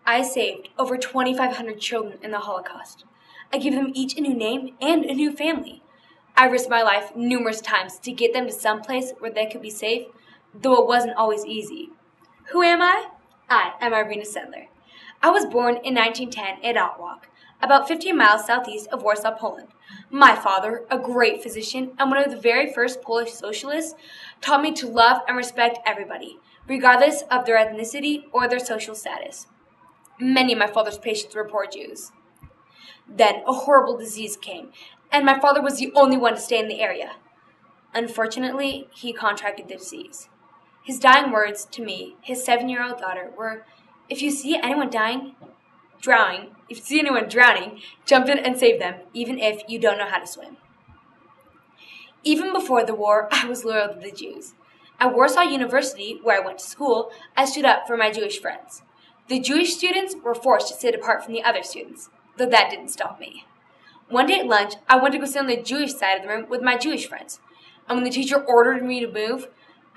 I saved over 2,500 children in the Holocaust. I gave them each a new name and a new family. I risked my life numerous times to get them to some place where they could be safe, though it wasn't always easy. Who am I? I am Irena Sendler. I was born in 1910 in Otwock, about 15 miles southeast of Warsaw, Poland. My father, a great physician and one of the very first Polish socialists, taught me to love and respect everybody, regardless of their ethnicity or their social status. Many of my father's patients were poor Jews. Then a horrible disease came, and my father was the only one to stay in the area. Unfortunately, he contracted the disease. His dying words to me, his 7-year-old daughter, were, "If you see anyone drowning, jump in and save them, even if you don't know how to swim." Even before the war, I was loyal to the Jews. At Warsaw University, where I went to school, I stood up for my Jewish friends. The Jewish students were forced to sit apart from the other students, though that didn't stop me. One day at lunch, I went to go sit on the Jewish side of the room with my Jewish friends, and when the teacher ordered me to move,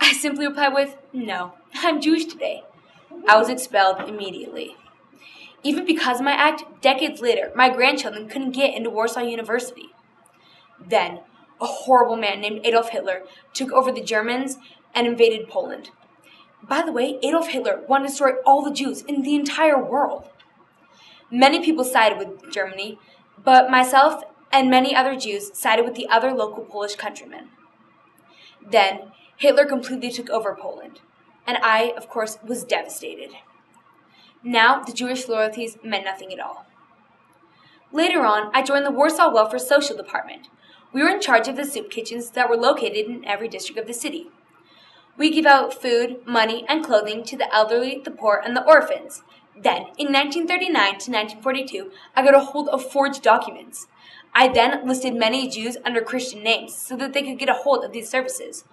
I simply replied with, "No, I'm Jewish today." I was expelled immediately. Even because of my act, decades later, my grandchildren couldn't get into Warsaw University. Then, a horrible man named Adolf Hitler took over the Germans and invaded Poland. By the way, Adolf Hitler wanted to destroy all the Jews in the entire world. Many people sided with Germany, but myself and many other Jews sided with the other local Polish countrymen. Then, Hitler completely took over Poland, and I, of course, was devastated. Now, the Jewish loyalties meant nothing at all. Later on, I joined the Warsaw Welfare Social Department. We were in charge of the soup kitchens that were located in every district of the city. We gave out food, money, and clothing to the elderly, the poor, and the orphans. Then, in 1939 to 1942, I got a hold of forged documents. I then listed many Jews under Christian names so that they could get a hold of these services.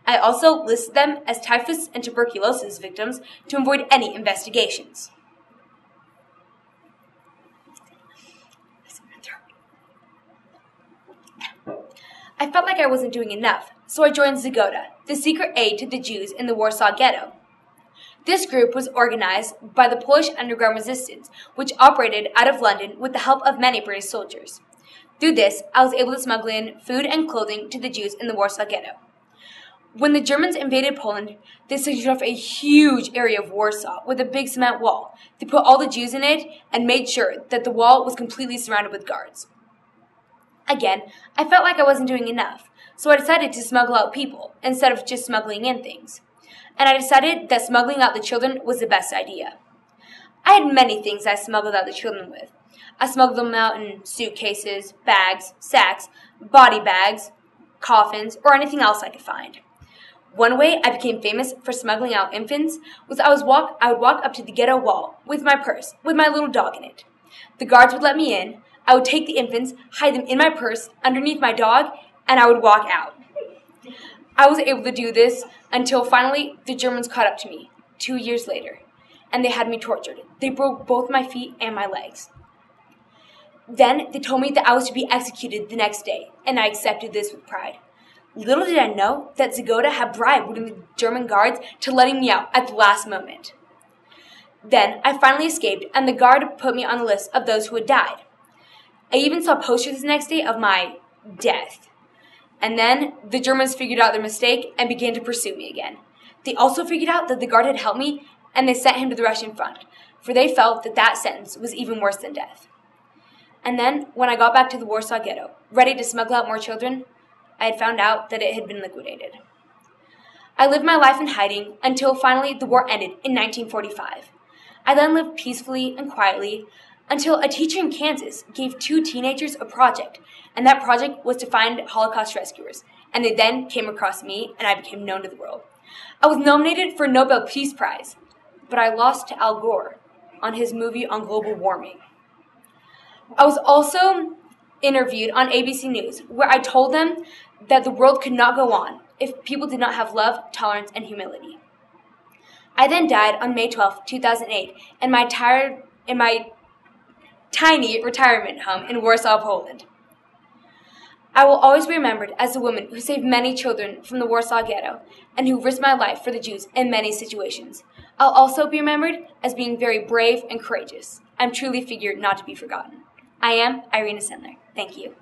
I also listed them as typhus and tuberculosis victims to avoid any investigations. I felt like I wasn't doing enough, so I joined Zgoda, the secret aid to the Jews in the Warsaw Ghetto. This group was organized by the Polish Underground Resistance, which operated out of London with the help of many British soldiers. Through this, I was able to smuggle in food and clothing to the Jews in the Warsaw Ghetto. When the Germans invaded Poland, they sectioned off a huge area of Warsaw with a big cement wall. They put all the Jews in it and made sure that the wall was completely surrounded with guards. Again, I felt like I wasn't doing enough, so I decided to smuggle out people instead of just smuggling in things. And I decided that smuggling out the children was the best idea. I had many things I smuggled out the children with. I smuggled them out in suitcases, bags, sacks, body bags, coffins, or anything else I could find. One way I became famous for smuggling out infants was I would walk up to the ghetto wall with my purse, with my little dog in it. The guards would let me in, I would take the infants, hide them in my purse, underneath my dog, and I would walk out. I was able to do this until finally the Germans caught up to me 2 years later, and they had me tortured. They broke both my feet and my legs. Then they told me that I was to be executed the next day, and I accepted this with pride. Little did I know that Zgoda had bribed one of the German guards to letting me out at the last moment. Then I finally escaped, and the guard put me on the list of those who had died. I even saw posters the next day of my death. And then the Germans figured out their mistake and began to pursue me again. They also figured out that the guard had helped me, and they sent him to the Russian front, for they felt that that sentence was even worse than death. And then, when I got back to the Warsaw Ghetto, ready to smuggle out more children, I had found out that it had been liquidated. I lived my life in hiding until finally the war ended in 1945. I then lived peacefully and quietly until a teacher in Kansas gave 2 teenagers a project, and that project was to find Holocaust rescuers, and they then came across me, and I became known to the world. I was nominated for a Nobel Peace Prize, but I lost to Al Gore on his movie on global warming. I was also interviewed on ABC News, where I told them that the world could not go on if people did not have love, tolerance, and humility. I then died on May 12, 2008, in my tiny retirement home in Warsaw, Poland. I will always be remembered as the woman who saved many children from the Warsaw Ghetto and who risked my life for the Jews in many situations. I'll also be remembered as being very brave and courageous. I'm truly a figure not to be forgotten. I am Irena Sendler. Thank you.